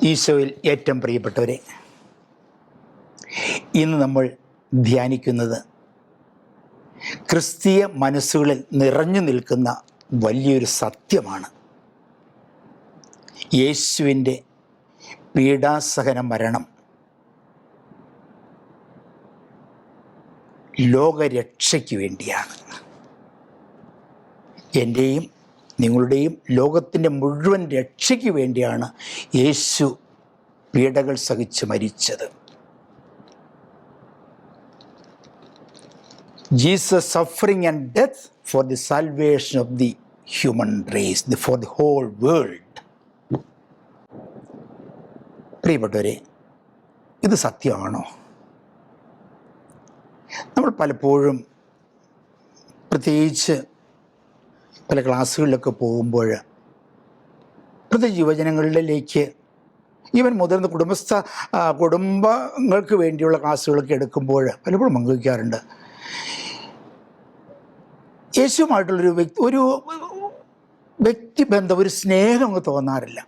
ഈശോയിൽ ഏറ്റവും പ്രിയപ്പെട്ടവരെ, ഇന്ന് നമ്മൾ ധ്യാനിക്കുന്നത് ക്രിസ്തീയ മനസ്സുകളിൽ നിറഞ്ഞു നിൽക്കുന്ന വലിയൊരു സത്യമാണ്. യേശുവിൻ്റെ പീഡാസഹന മരണം ലോകരക്ഷയ്ക്ക് വേണ്ടിയാണ്. എൻ്റെയും നിങ്ങളുടെയും ലോകത്തിൻ്റെ മുഴുവൻ രക്ഷയ്ക്ക് വേണ്ടിയാണ് യേശു പീഡകൾ സഹിച്ച് മരിച്ചത്. Jesus suffering and death for the salvation of the human race, for the whole world. പ്രിയപ്പെട്ടവരെ, ഇത് സത്യമാണോ? നമ്മൾ പലപ്പോഴും, പ്രത്യേകിച്ച് പല ക്ലാസ്സുകളിലൊക്കെ പോകുമ്പോൾ, പ്രത്യേകിച്ച് യുവജനങ്ങളിലേക്ക്, ഈവൻ മുതിർന്ന കുടുംബങ്ങൾക്ക് വേണ്ടിയുള്ള ക്ലാസ്സുകളൊക്കെ എടുക്കുമ്പോൾ പലപ്പോഴും പങ്കുവയ്ക്കാറുണ്ട്, യേശുവുമായിട്ടുള്ളൊരു വ്യക്തിബന്ധം, ഒരു സ്നേഹം അങ്ങ് തോന്നാറില്ല.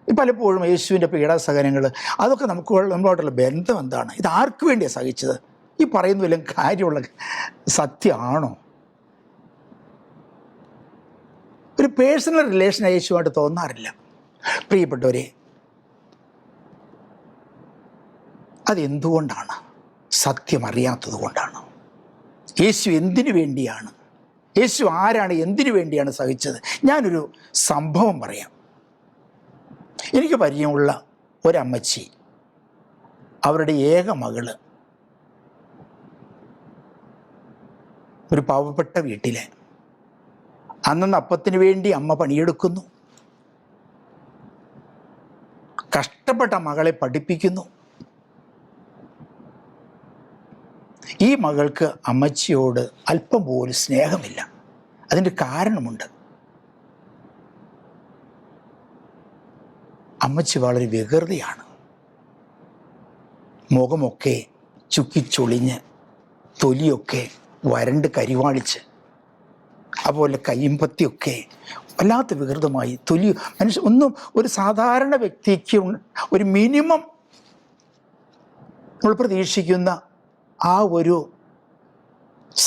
പലപ്പോഴും യേശുവിൻ്റെ പീഡാസഹനങ്ങൾ, അതൊക്കെ നമ്മളായിട്ടുള്ള ബന്ധം എന്താണ്? ഇത് ആർക്ക് വേണ്ടിയാണ് സഹിച്ചത്? ഈ പറയുന്ന വല്ലതും കാര്യമുള്ള സത്യമാണോ? ഒരു പേഴ്സണൽ റിലേഷൻ യേശുവായിട്ട് തോന്നാറില്ല. പ്രിയപ്പെട്ടവരെ, അതെന്തുകൊണ്ടാണ്? സത്യം അറിയാത്തത് കൊണ്ടാണ്. യേശു എന്തിനു വേണ്ടിയാണ്, യേശു ആരാണ്, എന്തിനു വേണ്ടിയാണ് സഹിച്ചത്? ഞാനൊരു സംഭവം പറയാം. എനിക്ക് പരിചയമുള്ള ഒരമ്മച്ചി, അവരുടെ ഏക മകള് ഒരു പാവപ്പെട്ട വീട്ടിലെ അന്നന്ന് അപ്പത്തിന് വേണ്ടി അമ്മ പണിയെടുക്കുന്നു, കഷ്ടപ്പെട്ട മകളെ പഠിപ്പിക്കുന്നു. ഈ മകൾക്ക് അമ്മച്ചിയോട് അല്പം പോലും സ്നേഹമില്ല. അതിൻ്റെ കാരണമുണ്ട്. അമ്മച്ചി വളരെ വികൃതിയാണ്. മുഖമൊക്കെ ചുക്കിച്ചൊളിഞ്ഞ്, തൊലിയൊക്കെ വരണ്ട് കരിവാളിച്ച്, അതുപോലെ കയ്യമ്പത്തിയൊക്കെ വല്ലാത്ത വികൃതമായി, ഒന്നും ഒരു സാധാരണ വ്യക്തിക്ക് ഒരു മിനിമം നമ്മൾ പ്രതീക്ഷിക്കുന്ന ആ ഒരു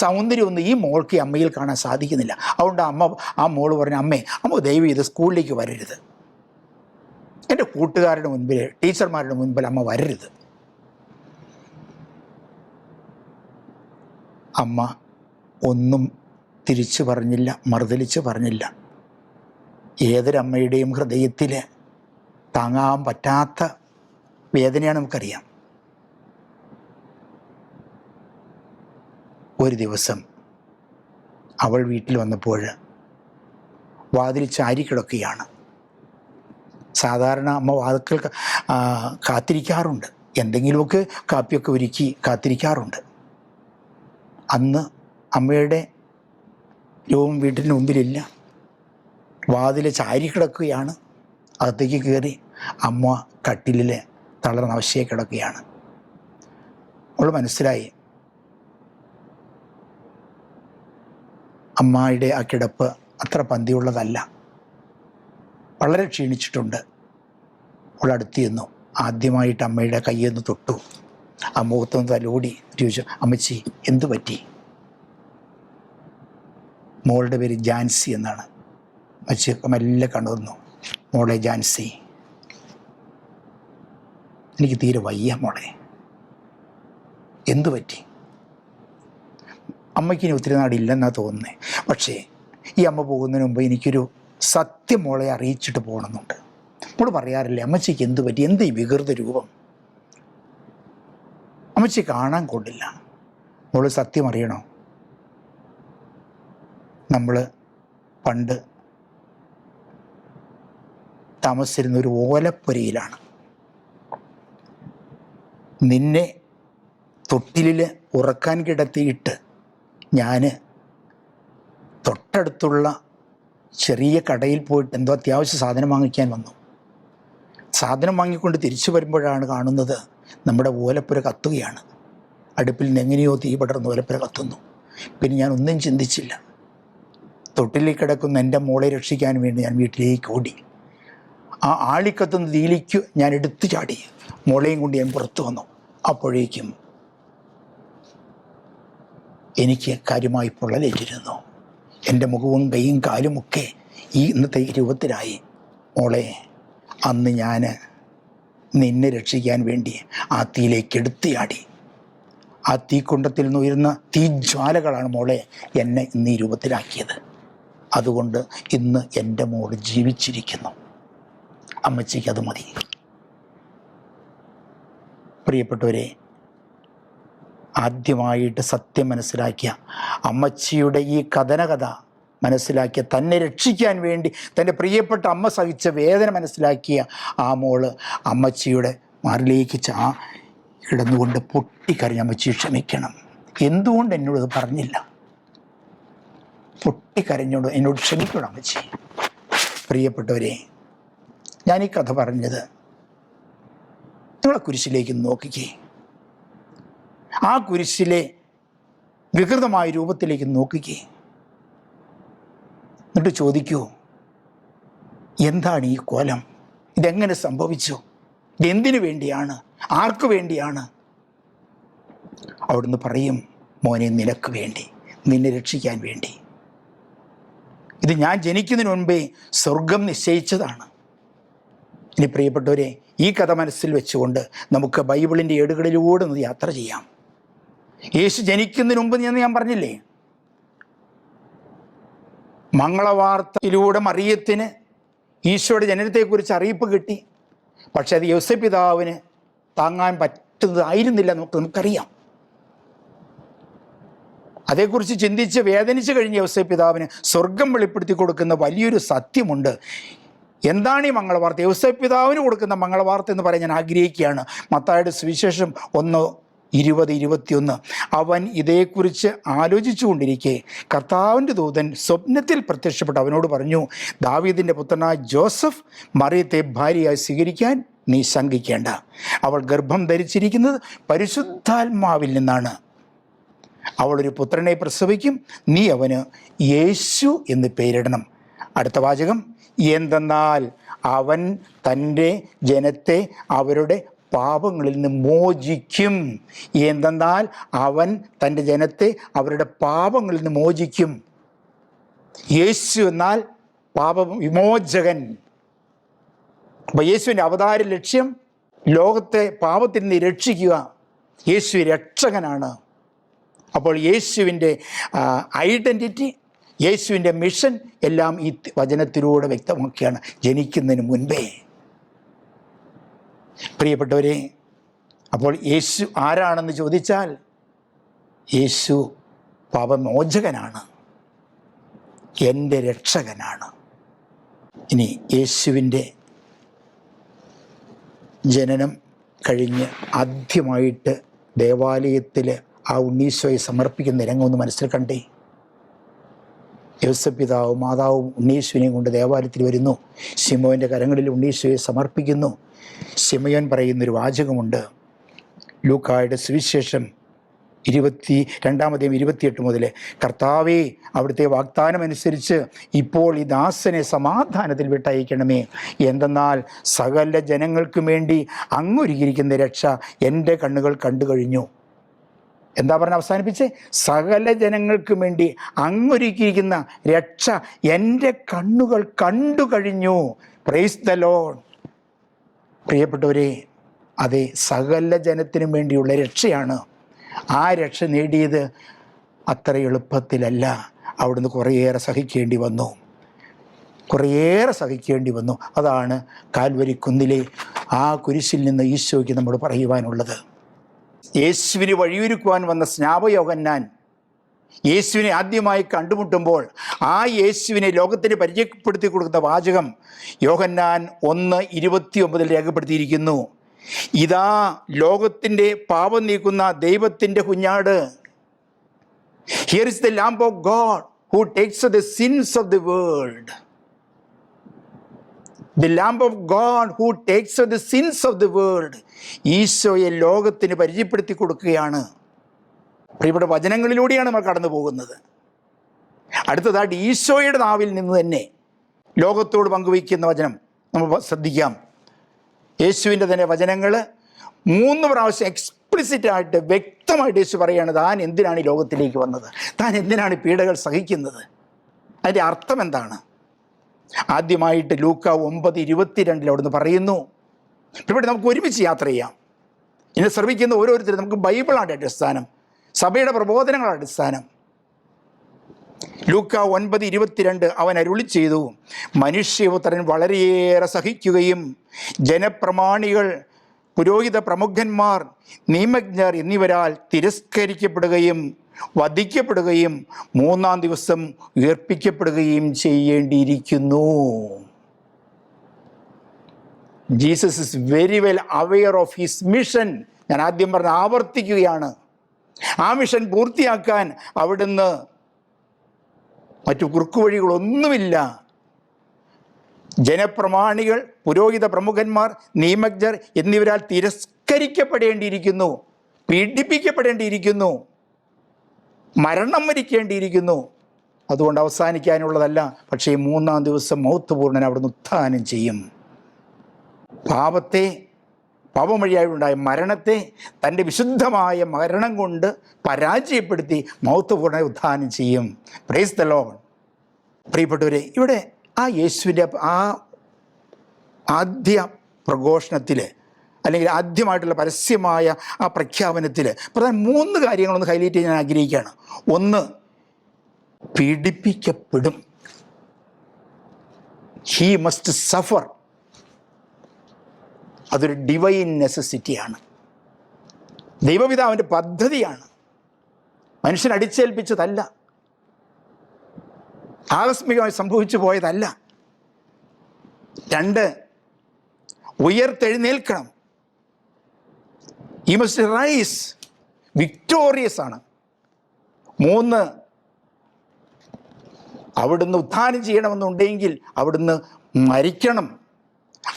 സൗന്ദര്യമൊന്നും ഈ മോൾക്ക് അമ്മയിൽ കാണാൻ സാധിക്കുന്നില്ല. അതുകൊണ്ട് ആ മോള് പറഞ്ഞു, അമ്മ ദയവ് ചെയ്ത് സ്കൂളിലേക്ക് വരരുത്, എൻ്റെ കൂട്ടുകാരുടെ മുൻപിൽ, ടീച്ചർമാരുടെ മുൻപിൽ അമ്മ വരരുത്. അമ്മ ഒന്നും തിരിച്ചു പറഞ്ഞില്ല, മറുതലിച്ച് പറഞ്ഞില്ല. ഏതൊരമ്മയുടെയും ഹൃദയത്തിൽ താങ്ങാൻ പറ്റാത്ത വേദനയാണ് നമുക്കറിയാം. ഒരു ദിവസം അവൾ വീട്ടിൽ വന്നപ്പോൾ വാതിൽ ചാരിക്കിടക്കുകയാണ്. സാധാരണ അമ്മ വാതിൽക്കൽ കാത്തിരിക്കാറുണ്ട്, എന്തെങ്കിലുമൊക്കെ കാപ്പിയൊക്കെ ഒരുക്കി കാത്തിരിക്കാറുണ്ട്. അന്ന് അമ്മയുടെ രൂപം വീട്ടിന് മുമ്പിലില്ല, വാതിൽ ചാരിക്കിടക്കുകയാണ്. അകത്തേക്ക് കയറി അമ്മ കട്ടിലിൽ തളർന്ന അവശയെ കിടക്കുകയാണ്. അവൾ മനസ്സിലായി, അമ്മയുടെ ആ കിടപ്പ് അത്ര പന്തിയുള്ളതല്ല, വളരെ ക്ഷീണിച്ചിട്ടുണ്ട്. അവൾ അടുത്ത് ചെന്നു, ആദ്യമായിട്ട് അമ്മയുടെ കയ്യൊന്ന് തൊട്ടു, ആ മുഖത്തൊന്ന് തലോടി ചോദിച്ചു, അമ്മച്ചി എന്തു പറ്റി? മോളുടെ പേര് ജാൻസി എന്നാണ്. അമ്മച്ചിയൊക്കെ മെല്ലെ കണ്ടുവന്നു. മോളെ ജാൻസി, എനിക്ക് തീരെ വയ്യ മോളെ, എന്തു പറ്റി? അമ്മയ്ക്കിനി ഒത്തിരി നാടില്ലെന്നാണ് തോന്നുന്നത്. പക്ഷേ ഈ അമ്മ പോകുന്നതിന് മുമ്പ് എനിക്കൊരു സത്യം മോളെ അറിയിച്ചിട്ട് പോകണമെന്നുണ്ട്. മോള് പറയാറില്ലേ, അമ്മച്ചിക്ക് എന്തു പറ്റി, എന്ത് ഈ വികൃത രൂപം, അമ്മച്ചി കാണാൻ കൊള്ളില്ല. മോള് സത്യം അറിയണോ? നമ്മൾ പണ്ട് താമസിച്ചിരുന്ന ഒരു ഓലപ്പുരയിലാണ്. നിന്നെ തൊട്ടിലിൽ ഉറക്കാൻ കിടത്തിയിട്ട് ഞാൻ തൊട്ടടുത്തുള്ള ചെറിയ കടയിൽ പോയിട്ട് എന്തോ അത്യാവശ്യ സാധനം വാങ്ങിക്കാൻ വന്നു. സാധനം വാങ്ങിക്കൊണ്ട് തിരിച്ചു വരുമ്പോഴാണ് കാണുന്നത് നമ്മുടെ ഓലപ്പുര കത്തുകയാണ്. അടുപ്പിൽ നിന്ന് എങ്ങനെയോ തീ പടർന്ന് ഓലപ്പുര കത്തുന്നു. പിന്നെ ഞാൻ ഒന്നും ചിന്തിച്ചില്ല. തൊട്ടിലേക്ക് കിടക്കുന്ന എൻ്റെ മോളെ രക്ഷിക്കാൻ വേണ്ടി ഞാൻ വീട്ടിലേക്ക് ഓടി. ആ ആളിക്കത്തുന്ന തീയിലേക്ക് ഞാൻ എടുത്തു ചാടി. മോളെയും കൊണ്ട് ഞാൻ പുറത്തു വന്നു. അപ്പോഴേക്കും എനിക്ക് കാര്യമായി പൊള്ളലേറ്റിരുന്നു. എൻ്റെ മുഖവും കൈയും കാലുമൊക്കെ ഈ ഇന്നത്തെ രൂപത്തിലായി. മോളെ, അന്ന് ഞാൻ നിന്നെ രക്ഷിക്കാൻ വേണ്ടി ആ തീയിലേക്ക് എടുത്തു ചാടി. ആ തീക്കുണ്ടത്തിൽ നിന്ന് ഉയരുന്ന തീജ്വാലകളാണ് മോളെ എന്നെ ഇന്ന് ഈ രൂപത്തിലാക്കിയത്. അതുകൊണ്ട് ഇന്ന് എൻ്റെ മോൾ ജീവിച്ചിരിക്കുന്നു. അമ്മച്ചിക്ക് അത് മതി. പ്രിയപ്പെട്ടവരെ, ആദ്യമായിട്ട് സത്യം മനസ്സിലാക്കിയ അമ്മച്ചിയുടെ ഈ കഥനകഥ മനസ്സിലാക്കിയ, തന്നെ രക്ഷിക്കാൻ വേണ്ടി തൻ്റെ പ്രിയപ്പെട്ട അമ്മ സഹിച്ച വേദന മനസ്സിലാക്കിയ ആ മോള് അമ്മച്ചിയുടെ മാറിലേക്ക് കിടന്നുകൊണ്ട് പൊട്ടിക്കരഞ്ഞ്, അമ്മച്ചി ക്ഷമിക്കണം, എന്തുകൊണ്ട് എന്നോടത് പറഞ്ഞില്ല, പൊട്ടിക്കരഞ്ഞോട് എന്നോട് ക്ഷമിക്കണം അമ്മച്ചി. പ്രിയപ്പെട്ടവരെ, ഞാൻ ഈ കഥ പറഞ്ഞത് നിങ്ങളെ കുരിശിലേക്ക് നോക്കിക്കേ. ആ കുരിശിലെ വികൃതമായ രൂപത്തിലേക്ക് നോക്കിക്കേ. എന്നിട്ട് ചോദിക്കൂ, എന്താണ് ഈ കോലം? ഇതെങ്ങനെ സംഭവിച്ചു? ഇതെന്തിനു വേണ്ടിയാണ്? ആർക്കു വേണ്ടിയാണ്? അവിടുന്ന് പറയും, മോനെ, നിനക്ക് വേണ്ടി, നിന്നെ രക്ഷിക്കാൻ വേണ്ടി. ഇത് ഞാൻ ജനിക്കുന്നതിന് മുൻപേ സ്വർഗം നിശ്ചയിച്ചതാണ്. ഇനി പ്രിയപ്പെട്ടവരെ, ഈ കഥ മനസ്സിൽ വെച്ചുകൊണ്ട് നമുക്ക് ബൈബിളിൻ്റെ ഏടുകളിലൂടെ ഒന്ന് യാത്ര ചെയ്യാം. യേശു ജനിക്കുന്നതിന് മുമ്പ് ഞാൻ പറഞ്ഞില്ലേ, മംഗളവാർത്തയിലൂടെ മറിയത്തിന് ഈശോയുടെ ജനനത്തെക്കുറിച്ച് അറിയിപ്പ് കിട്ടി. പക്ഷെ അത് യോസേപ്പ് പിതാവിന് താങ്ങാൻ പറ്റുന്നതായിരുന്നില്ല. നമുക്കറിയാം. അതേക്കുറിച്ച് ചിന്തിച്ച് വേദനിച്ച് കഴിഞ്ഞ യോസേപ്പ് പിതാവിന് സ്വർഗം വെളിപ്പെടുത്തി കൊടുക്കുന്ന വലിയൊരു സത്യമുണ്ട്. എന്താണ് ഈ മംഗളവാർത്ത? യോസേപ്പ് പിതാവിന് കൊടുക്കുന്ന മംഗളവാർത്ത എന്ന് പറയാൻ ഞാൻ ആഗ്രഹിക്കുകയാണ്. മത്തായിയുടെ സുവിശേഷം 1:20-21. അവൻ ഇതേക്കുറിച്ച് ആലോചിച്ചു കൊണ്ടിരിക്കെ കർത്താവിൻ്റെ ദൂതൻ സ്വപ്നത്തിൽ പ്രത്യക്ഷപ്പെട്ട് അവനോട് പറഞ്ഞു, ദാവീദിൻ്റെ പുത്രനായ ജോസഫ് മറിയത്തെ ഭാര്യയായി സ്വീകരിക്കാൻ നീ ശങ്കിക്കേണ്ട. അവൾ ഗർഭം ധരിച്ചിരിക്കുന്നത് പരിശുദ്ധാത്മാവിൽ നിന്നാണ്. അവളൊരു പുത്രനെ പ്രസവിക്കും. നീ അവന് യേശു എന്ന് പേരിടണം. അടുത്ത വാചകം, എന്തെന്നാൽ അവൻ തൻ്റെ ജനത്തെ അവരുടെ പാപങ്ങളിൽ നിന്ന് മോചിക്കും. എന്തെന്നാൽ അവൻ തൻ്റെ ജനത്തെ അവരുടെ പാപങ്ങളിൽ നിന്ന് മോചിക്കും. യേശു എന്നാൽ പാപ വിമോചകൻ. അപ്പോൾ യേശുവിൻ്റെ അവതാര ലക്ഷ്യം ലോകത്തെ പാപത്തിൽ നിന്ന് രക്ഷിക്കുക. യേശു രക്ഷകനാണ്. അപ്പോൾ യേശുവിൻ്റെ ഐഡൻറ്റിറ്റി, യേശുവിൻ്റെ മിഷൻ എല്ലാം ഈ വചനത്തിലൂടെ വ്യക്തമാക്കിയാണ് ജനിക്കുന്നതിന് മുൻപേ. പ്രിയപ്പെട്ടവരെ, അപ്പോൾ യേശു ആരാണെന്ന് ചോദിച്ചാൽ യേശു പാപമോചകനാണ്, എൻ്റെ രക്ഷകനാണ്. ഇനി യേശുവിൻ്റെ ജനനം കഴിഞ്ഞ് ആദ്യമായിട്ട് ദേവാലയത്തിൽ ആ ഉണ്ണീശോയെ സമർപ്പിക്കുന്ന രംഗമൊന്ന് മനസ്സിൽ കണ്ടേ. യോസേപ്പ് പിതാവും മാതാവും ഉണ്ണീശോനെയും കൊണ്ട് ദേവാലയത്തിൽ വരുന്നു. ശിമോൻ്റെ കരങ്ങളിൽ ഉണ്ണീശോയെ സമർപ്പിക്കുന്നു. ശിമയോൻ പറയുന്നൊരു വാചകമുണ്ട്, ലൂക്കായുടെ സുവിശേഷം 22:28 മുതൽ, കർത്താവേ, അവിടുത്തെ വാഗ്ദാനമനുസരിച്ച് ഇപ്പോൾ ഈ ദാസനെ സമാധാനത്തിൽ വിട്ടയക്കണമേ. എന്തെന്നാൽ സകല ജനങ്ങൾക്കും വേണ്ടി അങ്ങൊരുക്കിയിരിക്കുന്ന രക്ഷ എൻ്റെ കണ്ണുകൾ കണ്ടു കഴിഞ്ഞു. എന്താ പറഞ്ഞ അവസാനിപ്പിച്ച്? സകല ജനങ്ങൾക്കും വേണ്ടി അങ്ങൊരുക്കിയിരിക്കുന്ന രക്ഷ എൻ്റെ കണ്ണുകൾ കണ്ടു കഴിഞ്ഞു. Praise the Lord. പ്രിയപ്പെട്ടവരെ, അതെ, സകല ജനത്തിനും വേണ്ടിയുള്ള രക്ഷയാണ്. ആ രക്ഷ നേടിയത് അത്ര എളുപ്പത്തിലല്ല. അവിടുന്ന് കുറേയേറെ സഹിക്കേണ്ടി വന്നു. അതാണ് കാൽവരിക്കുന്നിലെ ആ കുരിശിൽ നിന്ന് ഈശോയ്ക്ക് നമ്മോട് പറയുവാനുള്ളത്. യേശുവിന് വഴിയൊരുക്കുവാൻ വന്ന സ്നാപകയോഹന്നാൻ യേശുവിനെ ആദ്യമായി കണ്ടുമുട്ടുമ്പോൾ ആ യേശുവിനെ ലോകത്തിന് പരിചയപ്പെടുത്തി കൊടുക്കുന്ന വാചകം യോഹന്നാൻ 1:29 രേഖപ്പെടുത്തിയിരിക്കുന്നു. ഇതാ ലോകത്തിൻ്റെ പാപം നീക്കുന്ന ദൈവത്തിൻ്റെ കുഞ്ഞാട്. Here is the lamb of God who takes the sins of the world. The lamb of God who takes the sins of the world. ഈശോയെ ലോകത്തിന് പരിചയപ്പെടുത്തി കൊടുക്കുകയാണ്. പ്രിയപ്പെട്ട വചനങ്ങളിലൂടെയാണ് നമ്മൾ കടന്നു പോകുന്നത്. അടുത്തതായിട്ട് ഈശോയുടെ നാവിൽ നിന്ന് തന്നെ ലോകത്തോട് പങ്കുവയ്ക്കുന്ന വചനം നമ്മൾ ശ്രദ്ധിക്കാം. യേശുവിൻ്റെ തന്നെ വചനങ്ങൾ 3 പ്രാവശ്യം എക്സ്പ്ലിസിറ്റായിട്ട് വ്യക്തമായിട്ട് യേശു പറയുകയാണ് താൻ എന്തിനാണ് ഈ ലോകത്തിലേക്ക് വന്നത്, താൻ എന്തിനാണ് പീഡകൾ സഹിക്കുന്നത്, അതിൻ്റെ അർത്ഥം എന്താണ്. ആദ്യമായിട്ട് ലൂക്ക 9:22 അവിടുന്ന് പറയുന്നു. ഇവിടെ നമുക്ക് ഒരുമിച്ച് യാത്ര ചെയ്യാം. ഇന്ന് ശ്രമിക്കുന്ന ഓരോരുത്തരും നമുക്ക് ബൈബിളാണ് അടിസ്ഥാനം, സഭയുടെ പ്രബോധനങ്ങളാണ് അടിസ്ഥാനം. ലൂക്ക 9:22 അവൻ അരുളി ചെയ്തു, മനുഷ്യപുത്രൻ വളരെയേറെ സഹിക്കുകയും ജനപ്രമാണികൾ, പുരോഹിത പ്രമുഖന്മാർ, നിയമജ്ഞർ എന്നിവരാൽ തിരസ്കരിക്കപ്പെടുകയും വധിക്കപ്പെടുകയും 3-ാം ദിവസം ഉയർപ്പിക്കപ്പെടുകയും ചെയ്യേണ്ടിയിരിക്കുന്നു. Jesus is very well aware of his mission. ഞാൻ ആദ്യം പറഞ്ഞ് ആവർത്തിക്കുകയാണ്. ആ മിഷൻ പൂർത്തിയാക്കാൻ അവിടുന്ന് മറ്റു കുറുക്കുവഴികളൊന്നുമില്ല. ജനപ്രമാണികൾ, പുരോഹിത പ്രമുഖന്മാർ, നിയമജ്ഞർ എന്നിവരാൽ തിരസ്കരിക്കപ്പെടേണ്ടിയിരിക്കുന്നു, പീഡിപ്പിക്കപ്പെടേണ്ടിയിരിക്കുന്നു, മരണം വരിക്കേണ്ടിയിരിക്കുന്നു. അതുകൊണ്ട് അവസാനിക്കാനുള്ളതല്ല, പക്ഷേ 3-ാം ദിവസം മൗത്ത്പൂർണ്ണൻ അവിടുന്ന് ഉത്ഥാനം ചെയ്യും. പാപം വഴിയായുണ്ടായ മരണത്തെ തൻ്റെ വിശുദ്ധമായ മരണം കൊണ്ട് പരാജയപ്പെടുത്തി മൗത്ത്പൂർണ്ണ ഉത്ഥാനം ചെയ്യും. Praise the Lord. പ്രിയപ്പെട്ടവരെ, ഇവിടെ ആ യേശുവിൻ്റെ ആ ആദ്യ പ്രഘോഷണത്തിൽ അല്ലെങ്കിൽ ആദ്യമായിട്ടുള്ള പരസ്യമായ ആ പ്രഖ്യാപനത്തിൽ പ്രധാന 3 കാര്യങ്ങളൊന്ന് ഹൈലൈറ്റ് ചെയ്യാൻ ഞാൻ ആഗ്രഹിക്കുകയാണ്. ഒന്ന്, പീഡിപ്പിക്കപ്പെടും. He must Zafar. അതൊരു ഡിവൈൻ നെസസിറ്റിയാണ്, ദൈവപിതാവിൻ്റെ പദ്ധതിയാണ്, മനുഷ്യൻ അടിച്ചേൽപ്പിച്ചതല്ല, ആകസ്മികമായി സംഭവിച്ചു പോയതല്ല. 2, ഉയർത്തെഴുന്നേൽക്കണം. ഹി മസ്റ്റ് റൈസ്, വിക്ടോറിയസ് ആണ്. 3, അവിടുന്ന് ഉത്ഥാനം ചെയ്യണമെന്നുണ്ടെങ്കിൽ അവിടുന്ന് മരിക്കണം.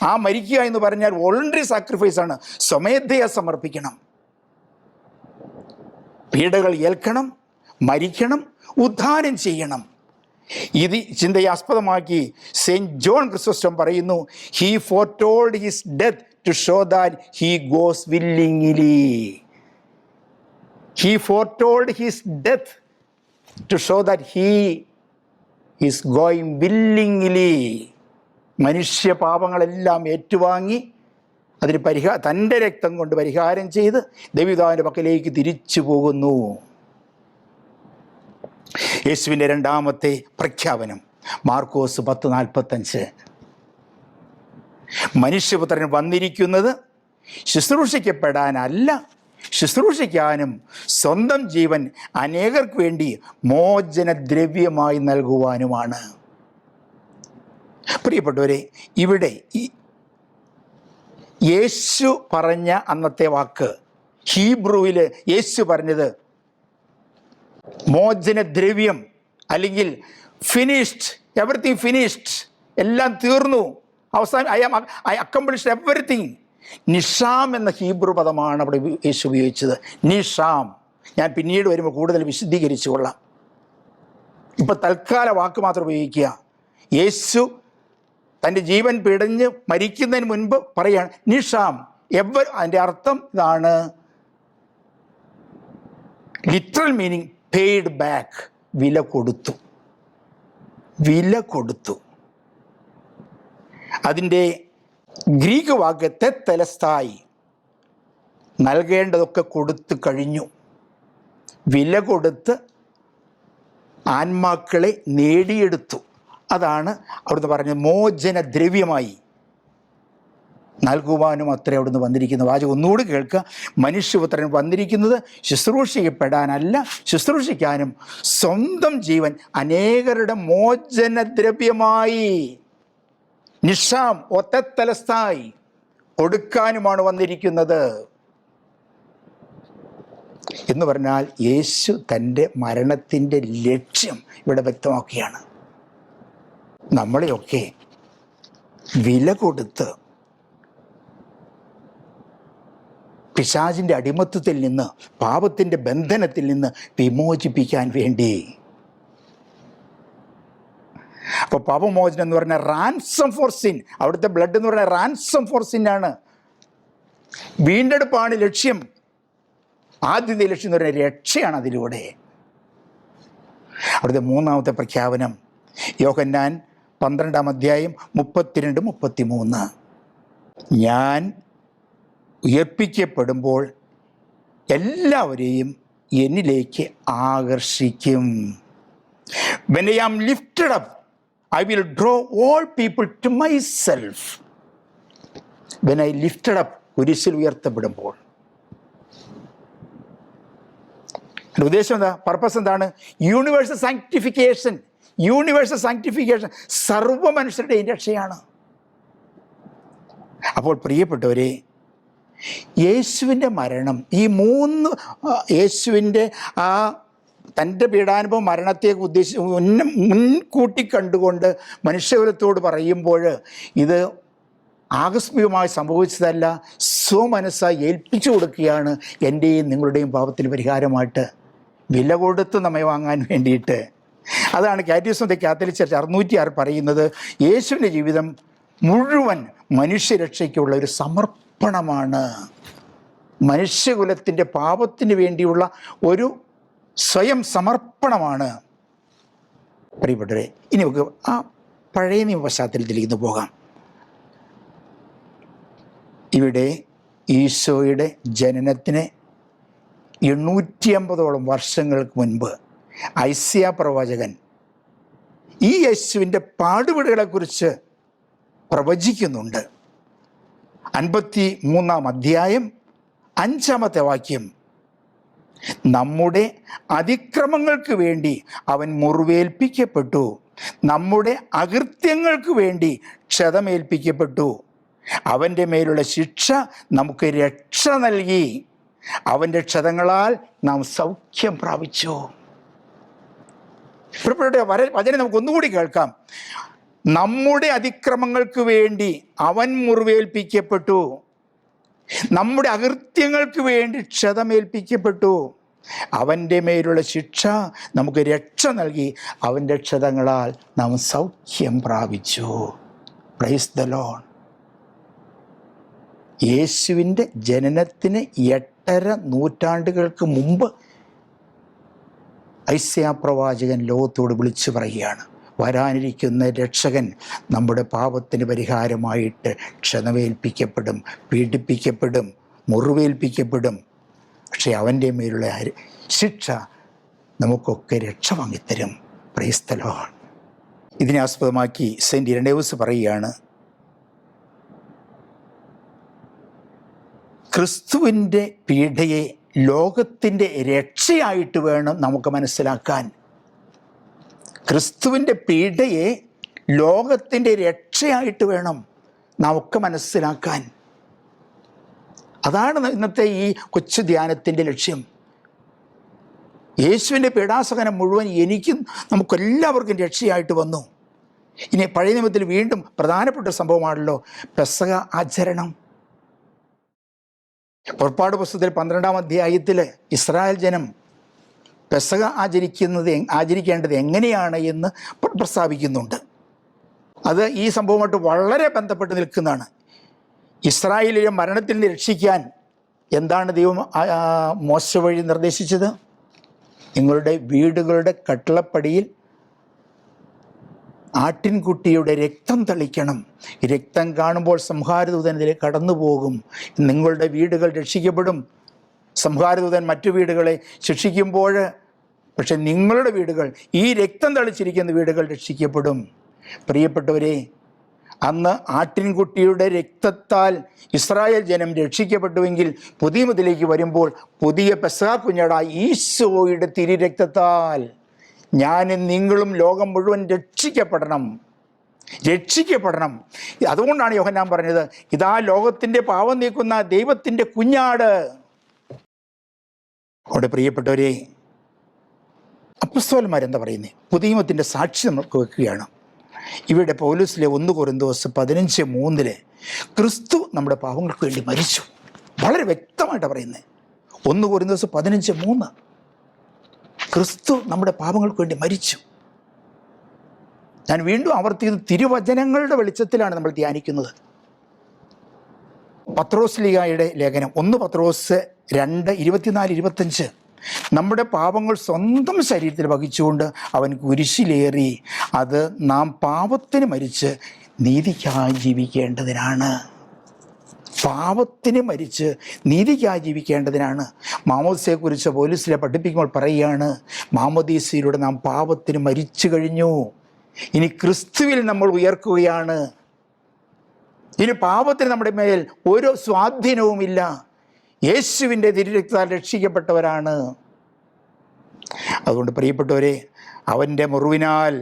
ആ മരിക്കുക എന്ന് പറഞ്ഞാൽ വോളണ്ടറി സാക്രിഫൈസ് ആണ്, സ്വമേധയാ സമർപ്പിക്കണം. പീഡകൾ ഏൽക്കണം, മരിക്കണം, ഉദ്ധാനം ചെയ്യണം. ഇത് ചിന്തയെ ആസ്പദമാക്കി സെയിൻറ്റ് ജോൺ ക്രിസോസ്റ്റം പറയുന്നു, he foretold his death to show that he goes willingly. He foretold his death to show that he is going willingly. മനുഷ്യ പാപങ്ങളെല്ലാം ഏറ്റുവാങ്ങി അതിന് തൻ്റെ രക്തം കൊണ്ട് പരിഹാരം ചെയ്ത് ദൈവപിതാവിൻ്റെ പക്കലേക്ക് തിരിച്ചു പോകുന്നു. യേശുവിൻ്റെ 2ാമത്തെ പ്രഖ്യാപനം മാർക്കോസ് 10:45. മനുഷ്യപുത്രൻ വന്നിരിക്കുന്നത് ശുശ്രൂഷിക്കപ്പെടാനല്ല, ശുശ്രൂഷിക്കാനും സ്വന്തം ജീവൻ അനേകർക്ക് വേണ്ടി മോചനദ്രവ്യമായി നൽകുവാനുമാണ്. പ്രിയപ്പെട്ടവരെ, ഇവിടെ യേശു പറഞ്ഞ അന്നത്തെ വാക്ക്, ഹീബ്രുവിൽ യേശു പറഞ്ഞത് മോചനദ്രവ്യം അല്ലെങ്കിൽ ഫിനിഷ്ഡ്, എവറിത്തിങ് ഫിനിഷ്ഡ്, എല്ലാം തീർന്നു, അവസാനം ഐ അക്കംപ്ലിഷ്ഡ് എവറിത്തിങ്. നിഷാം എന്ന ഹീബ്രു പദമാണ് അവിടെ യേശു ഉപയോഗിച്ചത്. നിഷാം. ഞാൻ പിന്നീട് വരുമ്പോൾ കൂടുതൽ വിശദീകരിച്ചു കൊള്ളാം. ഇപ്പം തൽക്കാല വാക്ക് മാത്രം ഉപയോഗിക്കുക. യേശു തൻ്റെ ജീവൻ പിടഞ്ഞ് മരിക്കുന്നതിന് മുൻപ് പറയാണ് നിഷാം. അതിൻ്റെ അർത്ഥം ഇതാണ്, ലിറ്ററൽ മീനിങ് പെയ്ഡ് ബാക്ക്, വില കൊടുത്തു, വില കൊടുത്തു. അതിൻ്റെ ഗ്രീക്ക് വാക്ക് തെത്തലസ്ഥായി, നൽകേണ്ടതൊക്കെ കൊടുത്തു കഴിഞ്ഞു, വില കൊടുത്ത് ആത്മാക്കളെ നേടിയെടുത്തു. അതാണ് അവിടുന്ന് പറഞ്ഞത്, മോചനദ്രവ്യമായി നൽകുവാനും അത്ര അവിടുന്ന് വന്നിരിക്കുന്ന വാചകം ഒന്നുകൂടി കേൾക്കുക. മനുഷ്യപുത്രൻ വന്നിരിക്കുന്നത് ശുശ്രൂഷിക്കപ്പെടാനല്ല, ശുശ്രൂഷിക്കാനും സ്വന്തം ജീവൻ അനേകരുടെ മോചനദ്രവ്യമായി, നിഷാം ഒത്തലസ്ഥായി, കൊടുക്കാനുമാണ് വന്നിരിക്കുന്നത് എന്ന് പറഞ്ഞാൽ യേശു തൻ്റെ മരണത്തിൻ്റെ ലക്ഷ്യം ഇവിടെ വ്യക്തമാക്കുകയാണ്. നമ്മളെയൊക്കെ വില കൊടുത്ത് പിശാചിൻ്റെ അടിമത്തത്തിൽ നിന്ന്, പാപത്തിൻ്റെ ബന്ധനത്തിൽ നിന്ന് വിമോചിപ്പിക്കാൻ വേണ്ടി. അപ്പോൾ പാപമോചനം എന്ന് പറഞ്ഞാൽ റാൻസം ഫോർ സിൻ, അവിടുത്തെ ബ്ലഡ് എന്ന് പറഞ്ഞാൽ റാൻസം ഫോർ സിൻ ആണ്. വീണ്ടെടുപ്പാണ് ലക്ഷ്യം. ആദ്യത്തെ ലക്ഷ്യം എന്ന് പറഞ്ഞാൽ രക്ഷയാണ് അതിലൂടെ. അവിടുത്തെ മൂന്നാമത്തെ പ്രഖ്യാപനം യോഹന്നാൻ 12-ാം അധ്യായം 32-33. ഞാൻ ഉയർപ്പിക്കപ്പെടുമ്പോൾ എല്ലാവരെയും എന്നിലേക്ക് ആകർഷിക്കും. When I am lifted up, I will draw all people to myself. When I lifted up, കുരിശിൽ ഉയർത്തപ്പെടുമ്പോൾ. എൻ്റെ ഉദ്ദേശം എന്താ? പർപ്പസ് എന്താണ്? Universal sanctification. യൂണിവേഴ്സൽ സാങ്ക്ടിഫിക്കേഷൻ സർവ്വ മനുഷ്യരുടെയും രക്ഷയാണ്. അപ്പോൾ പ്രിയപ്പെട്ടവരെ, യേശുവിൻ്റെ മരണം, ഈ മൂന്ന് യേശുവിൻ്റെ ആ തൻ്റെ പീഡാനുഭവ മരണത്തെ മുൻകൂട്ടി കണ്ടുകൊണ്ട് മനുഷ്യകുലത്തോട് പറയുമ്പോൾ ഇത് ആകസ്മികമായി സംഭവിച്ചതല്ല, സ്വമനസ്സായി ഏൽപ്പിച്ചു കൊടുക്കുകയാണ്. എൻ്റെയും നിങ്ങളുടെയും പാപത്തിന് പരിഹാരമായിട്ട് വില കൊടുത്ത് നമ്മെ വാങ്ങാൻ വേണ്ടിയിട്ട്. അതാണ് catechism of the Catholic church 606 പറയുന്നത്, യേശുവിൻ്റെ ജീവിതം മുഴുവൻ മനുഷ്യരക്ഷയ്ക്കുള്ള ഒരു സമർപ്പണമാണ്. മനുഷ്യകുലത്തിൻ്റെ പാപത്തിന് വേണ്ടിയുള്ള ഒരു സ്വയം സമർപ്പണമാണ്. പ്രിയപ്പെട്ടവരെ, ഇനി നമുക്ക് ആ പഴയ നിയമ പശ്ചാത്തലത്തിലേക്ക് ഇന്ന് പോകാം. ഇവിടെ ഈശോയുടെ ജനനത്തിന് 850ഓളം വർഷങ്ങൾക്ക് മുൻപ് ഐസിയ പ്രവാചകൻ ഈ യേശുവിൻ്റെ പാടുപെടുകളെക്കുറിച്ച് പ്രവചിക്കുന്നുണ്ട്. 53-ാം അധ്യായം 5-ാമത്തെ വാക്യം, നമ്മുടെ അതിക്രമങ്ങൾക്ക് വേണ്ടി അവൻ മുറിവേൽപ്പിക്കപ്പെട്ടു, നമ്മുടെ അകൃത്യങ്ങൾക്ക് വേണ്ടി ക്ഷതമേൽപ്പിക്കപ്പെട്ടു, അവൻ്റെ മേലുള്ള ശിക്ഷ നമുക്ക് രക്ഷ നൽകി, അവൻ്റെ ക്ഷതങ്ങളാൽ നാം സൗഖ്യം പ്രാപിച്ചു. വചനം നമുക്ക് ഒന്നുകൂടി കേൾക്കാം. നമ്മുടെ അതിക്രമങ്ങൾക്ക് വേണ്ടി അവൻ മുറിവേൽപ്പിക്കപ്പെട്ടു, നമ്മുടെ അകൃത്യങ്ങൾക്ക് വേണ്ടി ക്ഷതമേൽപ്പിക്കപ്പെട്ടു, അവൻ്റെ മേലുള്ള ശിക്ഷ നമുക്ക് രക്ഷ നൽകി, അവൻ്റെ ക്ഷതങ്ങളാൽ നാം സൗഖ്യം പ്രാപിച്ചു. Praise the Lord. യേശുവിൻ്റെ ജനനത്തിന് 8.5 നൂറ്റാണ്ടുകൾക്ക് മുമ്പ് ഐസിയ പ്രവാചകൻ ലോകത്തോട് വിളിച്ചു പറയുകയാണ്, വരാനിരിക്കുന്ന രക്ഷകൻ നമ്മുടെ പാപത്തിന് പരിഹാരമായിട്ട് ക്ഷതമേൽപ്പിക്കപ്പെടും, പീഡിപ്പിക്കപ്പെടും, മുറിവേൽപ്പിക്കപ്പെടും. പക്ഷേ അവൻ്റെ മേലുള്ള ശിക്ഷ നമുക്കൊക്കെ രക്ഷ വാങ്ങിത്തരും. Praise the Lord. ഇതിനെ ആസ്പദമാക്കി സെയിൻറ്റ് ഇരണേവൂസ് പറയുകയാണ്, ക്രിസ്തുവിൻ്റെ പീഡയെ ലോകത്തിൻ്റെ രക്ഷയായിട്ട് വേണം നമുക്ക് മനസ്സിലാക്കാൻ. ക്രിസ്തുവിൻ്റെ പീഡയെ ലോകത്തിൻ്റെ രക്ഷയായിട്ട് വേണം നമുക്ക് മനസ്സിലാക്കാൻ. അതാണ് ഇന്നത്തെ ഈ കൊച്ചു ധ്യാനത്തിൻ്റെ ലക്ഷ്യം. യേശുവിൻ്റെ പീഡാസഹനം മുഴുവൻ എനിക്കും നമുക്കെല്ലാവർക്കും രക്ഷയായിട്ട് വന്നു. ഇനി പഴയ നിയമത്തിൽ വീണ്ടും പ്രധാനപ്പെട്ട സംഭവമാണല്ലോ പെസഹ ആചരണം. പുറപ്പാട് പുസ്തകത്തിൽ 12-ാം അധ്യായത്തിൽ ഇസ്രായേൽ ജനം പെസഹ ആചരിക്കേണ്ടത് എങ്ങനെയാണ് എന്ന് പ്രസ്താവിക്കുന്നുണ്ട്. അത് ഈ സംഭവമായിട്ട് വളരെ ബന്ധപ്പെട്ട് നിൽക്കുന്നതാണ്. ഇസ്രായേലിലെ മരണത്തിൽ നിന്ന് രക്ഷിക്കാൻ എന്താണ് ദൈവം മോശ വഴി നിർദ്ദേശിച്ചത്? നിങ്ങളുടെ വീടുകളുടെ കട്ടിളപ്പടിയിൽ ആട്ടിൻകുട്ടിയുടെ രക്തം തളിക്കണം. രക്തം കാണുമ്പോൾ സംഹാരദൂതൻ ഇതിലേക്ക് കടന്നു പോകും, നിങ്ങളുടെ വീടുകൾ രക്ഷിക്കപ്പെടും. സംഹാരദൂതൻ മറ്റു വീടുകളെ ശിക്ഷിക്കുമ്പോൾ പക്ഷെ നിങ്ങളുടെ വീടുകൾ, ഈ രക്തം തളിച്ചിരിക്കുന്ന വീടുകൾ രക്ഷിക്കപ്പെടും. പ്രിയപ്പെട്ടവരെ, അന്ന് ആട്ടിൻകുട്ടിയുടെ രക്തത്താൽ ഇസ്രായേൽ ജനം രക്ഷിക്കപ്പെട്ടുവെങ്കിൽ പുതിയ മുതലേക്ക് വരുമ്പോൾ പുതിയ പെസഹ കുഞ്ഞാടായ ഈശോയുടെ തിരുരക്തത്താൽ ഞാനും നിങ്ങളും ലോകം മുഴുവൻ രക്ഷിക്കപ്പെടണം. അതുകൊണ്ടാണ് യോഹന്നാൻ പറഞ്ഞത്, ഇതാ ലോകത്തിൻ്റെ പാപം നീക്കുന്ന ദൈവത്തിൻ്റെ കുഞ്ഞാട്. അവിടെ പ്രിയപ്പെട്ടവരെ, അപ്പസ്തോലന്മാരെന്താ പറയുന്നത്? പുതിയ നിയമത്തിൻ്റെ സാക്ഷി നമുക്ക് വെക്കുകയാണ്. ഇവിടെ പൗലോസിലെ 1 കൊരിന്തോസ് 15:3 ക്രിസ്തു നമ്മുടെ പാപങ്ങൾക്ക് വേണ്ടി മരിച്ചു. വളരെ വ്യക്തമായിട്ടാണ് പറയുന്നത്. 1 കൊരിന്തോസ് 15:3 ക്രിസ്തു നമ്മുടെ പാപങ്ങൾക്ക് വേണ്ടി മരിച്ചു. ഞാൻ വീണ്ടും ആവർത്തിക്കുന്നത്, തിരുവചനങ്ങളുടെ വെളിച്ചത്തിലാണ് നമ്മൾ ധ്യാനിക്കുന്നത്. പത്രോസ് ലീഗായുടെ ലേഖനം 1 പത്രോസ് 2:24-25, നമ്മുടെ പാപങ്ങൾ സ്വന്തം ശരീരത്തിൽ വഹിച്ചുകൊണ്ട് അവൻ കുരിശിലേറി, അത് നാം പാപത്തിന് മരിച്ച് നീതിക്കായി ജീവിക്കേണ്ടതിനാണ്. പാപത്തിന് മരിച്ച് നീതിക്കായി ജീവിക്കേണ്ടതിനാണ്. മാമോദീസയെക്കുറിച്ച് പൗലോസ് പഠിപ്പിക്കുമ്പോൾ പറയുകയാണ്, മാമോദീസയിലൂടെ നാം പാപത്തിന് മരിച്ചു കഴിഞ്ഞു, ഇനി ക്രിസ്തുവിൽ നമ്മൾ ഉയർക്കുകയാണ്. ഇനി പാപത്തിന് നമ്മുടെ മേൽ ഒരു സ്വാധീനവുമില്ല. യേശുവിൻ്റെ തിരുരക്തത്താൽ രക്ഷിക്കപ്പെട്ടവരാണ്. അതുകൊണ്ട് പ്രിയപ്പെട്ടവരെ, അവൻ്റെ മുറിവിനാൽ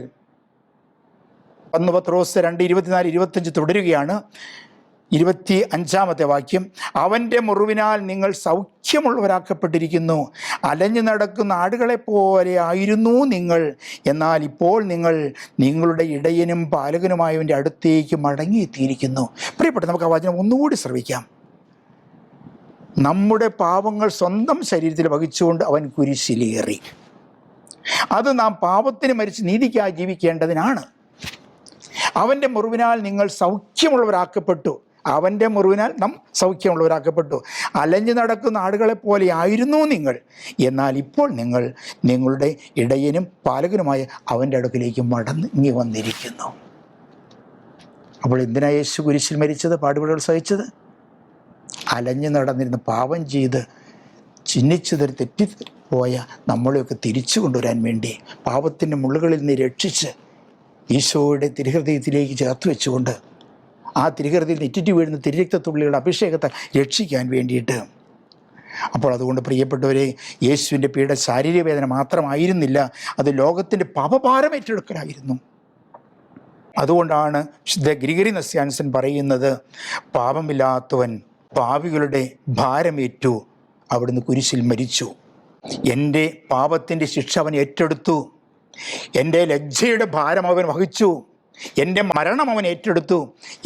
1 പത്രോസ് 2:24-25 തുടരുകയാണ്. 25-ാമത്തെ വാക്യം, അവൻ്റെ മുറിവിനാൽ നിങ്ങൾ സൗഖ്യമുള്ളവരാക്കപ്പെട്ടിരിക്കുന്നു. അലഞ്ഞു നടക്കുന്ന ആടുകളെപ്പോലെ ആയിരുന്നു നിങ്ങൾ, എന്നാൽ ഇപ്പോൾ നിങ്ങൾ നിങ്ങളുടെ ഇടയനും പാലകനുമായവൻ്റെ അടുത്തേക്ക് മടങ്ങിയെത്തിയിരിക്കുന്നു. പ്രിയപ്പെട്ട, നമുക്ക് ആ വചനം ഒന്നുകൂടി ശ്രവിക്കാം. നമ്മുടെ പാപങ്ങൾ സ്വന്തം ശരീരത്തിൽ വഹിച്ചുകൊണ്ട് അവൻ കുരിശിലേറി, അത് നാം പാപത്തിന് മരിച്ച് നീതിക്കായി ജീവിക്കേണ്ടതിനാണ്. അവൻ്റെ മുറിവിനാൽ നിങ്ങൾ സൗഖ്യമുള്ളവരാക്കപ്പെട്ടു. അവൻ്റെ മുറിവിനാൽ നാം സൗഖ്യമുള്ളവരാക്കപ്പെട്ടു. അലഞ്ഞു നടക്കുന്ന ആടുകളെപ്പോലെ ആയിരുന്നു നിങ്ങൾ, എന്നാൽ ഇപ്പോൾ നിങ്ങൾ നിങ്ങളുടെ ഇടയനും പാലകനുമായ അവൻ്റെ അടുക്കിലേക്ക് മടങ്ങി വന്നിരിക്കുന്നു. അപ്പോൾ എന്തിനാണ് യേശു കുരിശിൽ മരിച്ചത്, പാടുപെടൽ സഹിച്ചത്? അലഞ്ഞു നടന്നിരുന്ന് പാപം ചെയ്ത് ചിഹ്നിച്ചതൊരു തെറ്റിപ്പോയ നമ്മളെയൊക്കെ തിരിച്ചു കൊണ്ടുവരാൻ വേണ്ടി, പാപത്തിൻ്റെ മുള്ളുകളിൽ നിന്ന് രക്ഷിച്ച് ഈശോയുടെ തിരുഹൃദയത്തിലേക്ക് ചേർത്ത് വെച്ചുകൊണ്ട് ആ തിരുഹൃദയത്തിൽ നെറ്റിറ്റ് വീഴുന്ന തിരുരക്തത്തുള്ളികളുടെ അഭിഷേകത്തെ രക്ഷിക്കാൻ വേണ്ടിയിട്ട്. അപ്പോൾ അതുകൊണ്ട് പ്രിയപ്പെട്ടവരെ, യേശുവിൻ്റെ പീഡ ശാരീരിക വേദന മാത്രമായിരുന്നില്ല, അത് ലോകത്തിൻ്റെ പാപഭാരം ഏറ്റെടുക്കലായിരുന്നു. അതുകൊണ്ടാണ് വിശുദ്ധ ഗ്രിഗറി നസ്യാൻസൻ പറയുന്നത്, പാപമില്ലാത്തവൻ പാപികളുടെ ഭാരമേറ്റു, അവിടുന്ന് കുരിശിൽ മരിച്ചു. എൻ്റെ പാപത്തിൻ്റെ ശിക്ഷ അവൻ ഏറ്റെടുത്തു, എൻ്റെ ലജ്ജയുടെ ഭാരം അവൻ വഹിച്ചു, എൻ്റെ മരണം അവൻ ഏറ്റെടുത്തു,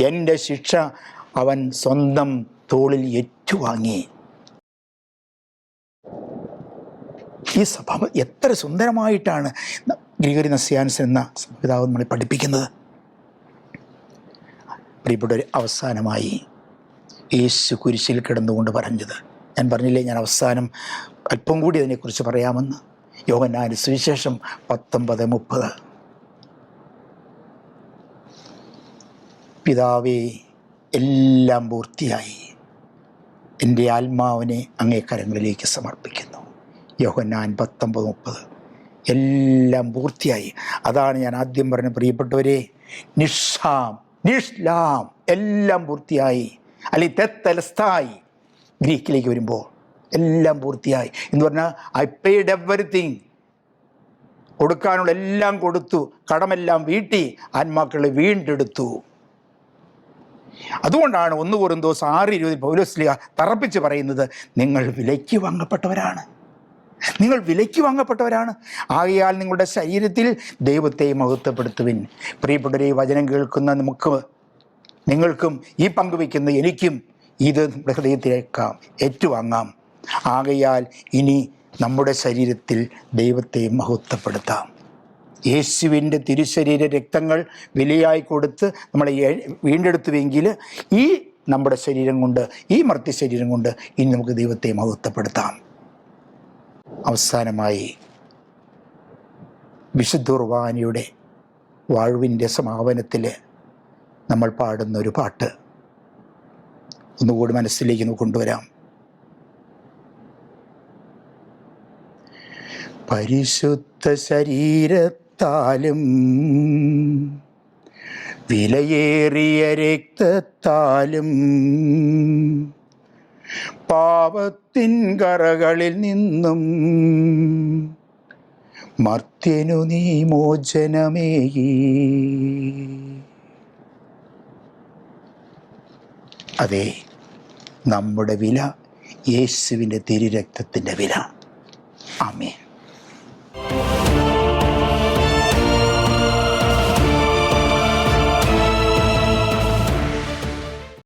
എൻ്റെ ശിക്ഷ അവൻ സ്വന്തം തോളിൽ ഏറ്റുവാങ്ങി. ഈ സ്വഭാവം എത്ര സുന്ദരമായിട്ടാണ് ഗ്രിഗറി നസ്യാൻസൻ എന്ന പിതാവ് നമ്മളെ പഠിപ്പിക്കുന്നത്. പ്രിയപ്പെട്ടവർ, അവസാനമായി യേശു കുരിശിൽ കിടന്നുകൊണ്ട് പറഞ്ഞത്, ഞാൻ പറഞ്ഞില്ലേ, ഞാൻ അവസാനം അല്പം കൂടി അതിനെക്കുറിച്ച് പറയാമെന്ന്. യോഹന്നാന്റെ സുവിശേഷം 19:30, പിതാവേ, എല്ലാം പൂർത്തിയായി, എൻ്റെ ആത്മാവിനെ അങ്ങേ കരങ്ങളിലേക്ക് സമർപ്പിക്കുന്നു. യോഹന്നാൻ 19:30, എല്ലാം പൂർത്തിയായി. അതാണ് ഞാൻ ആദ്യം പറഞ്ഞ, പ്രിയപ്പെട്ടവരെ, നിഷ്ലാം, എല്ലാം പൂർത്തിയായി. അല്ലെങ്കിൽ തെത്തലസ്ഥായി ഗ്രീക്കിലേക്ക് വരുമ്പോൾ എല്ലാം പൂർത്തിയായി എന്ന് പറഞ്ഞാൽ ഐ പെയ്ഡ് എവറിത്തിങ്, കൊടുക്കാനുള്ള എല്ലാം കൊടുത്തു, കടമെല്ലാം വീട്ടി, ആത്മാക്കളെ വീണ്ടെടുത്തു. അതുകൊണ്ടാണ് 1 കൊരിന്തോസ് 6:20 പൗലോസ് ശ്ലീഹ തറപ്പിച്ച് പറയുന്നത്, നിങ്ങൾ വിലയ്ക്ക് വാങ്ങപ്പെട്ടവരാണ്, നിങ്ങൾ വിലയ്ക്ക് വാങ്ങപ്പെട്ടവരാണ്. ആകയാൽ നിങ്ങളുടെ ശരീരത്തിൽ ദൈവത്തെ മഹത്വപ്പെടുത്തുവിൻ. പ്രിയപ്പെട്ടവരെ, വചനം കേൾക്കുന്ന നിങ്ങൾക്കും ഈ പങ്കുവയ്ക്കുന്ന എനിക്കും ഇത് നമ്മുടെ ഹൃദയത്തിലേക്കാം ഏറ്റുവാങ്ങാം. ആകയാൽ ഇനി നമ്മുടെ ശരീരത്തിൽ ദൈവത്തെ മഹത്വപ്പെടുത്താം. യേശുവിൻ്റെ തിരുശരീര രക്തങ്ങൾ വിലയായി കൊടുത്ത് നമ്മളെ വീണ്ടെടുത്തുവെങ്കിൽ ഈ നമ്മുടെ ശരീരം കൊണ്ട്, ഈ മർത്യ ശരീരം കൊണ്ട് ഇനി നമുക്ക് ദൈവത്തെ മഹത്വപ്പെടുത്താം. അവസാനമായി വിശുദ്ധ കുർബാനയുടെ വാഴ്വിൻ്റെ സമാപനത്തിൽ നമ്മൾ പാടുന്ന ഒരു പാട്ട് ഒന്നുകൂടി മനസ്സിലേക്ക് നമുക്ക് കൊണ്ടുവരാം. പരിശുദ്ധ ശരീരത്താലും വിലയേറിയ രക്തത്താലും പാപത്തിൻ കറകളിൽ നിന്നും മർത്യനു നീ മോചനമേകി. അതെ, നമ്മുടെ വില യേശുവിൻ്റെ തിരുരക്തത്തിൻ്റെ വില. ആമേൻ.